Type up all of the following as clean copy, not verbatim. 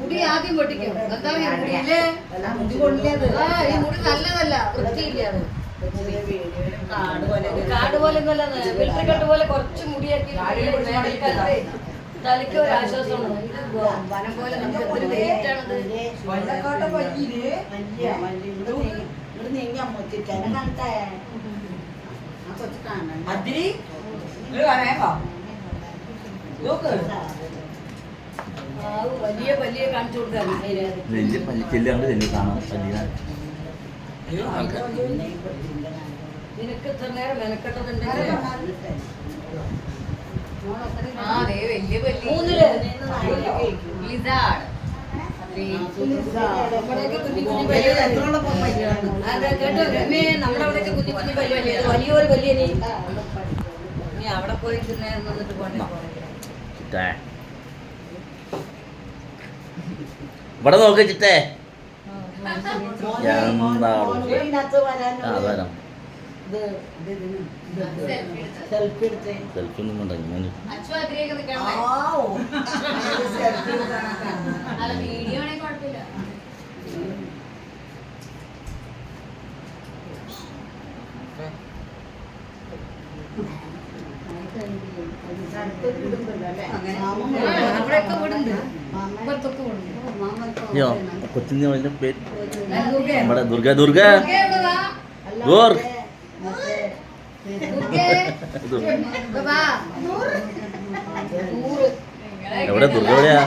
മുടി ആദ്യം പൊട്ടിക്കും. എന്താ മുടിയില് ഈ മുടി നല്ലതല്ല, വൃത്തിയില്ല. കാട് പോലെ മിലിറ്ററി കട്ട് പോലെ കുറച്ച് മുടിയാക്കി തലയ്ക്ക് ഒരു ആശ്വാസമാണ്. ഇത് വനം പോലെ നമുക്ക് എത്ര വെയിറ്റാണത്. വലിയ വലിയ കാണിച്ചു കൊടുക്കാണ്. നിനക്ക് ഇത്ര നേരം മെനക്കെട്ടതുണ്ടെങ്കിൽ കേട്ടോ രമേ, നമ്മുടെ അവിടെയൊക്കെ കുഞ്ഞു കുഞ്ഞു പല്ല് വലിയൊരു വലിയ നീ അവിടെ പോയി നിന്നിട്ട് പോണേ. ഇവിടെ നോക്കി ചിട്ടേ സെൽഫി ഒന്നും വേണ്ട. കൊച്ചിന്റെ പേര് നമ്മുടെ ദുർഗ ദുർഗ ഗോർ എവിടെ ദുർഗ എവിടെയാ?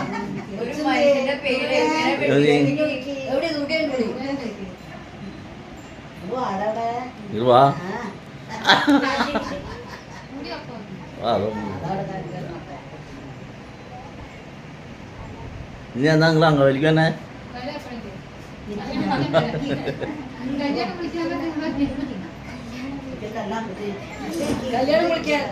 വാ ഇനി എന്നാ നിങ്ങൾ അംഗവലിക്ക് തന്നെ കല്യാണം വിളിക്കാൻ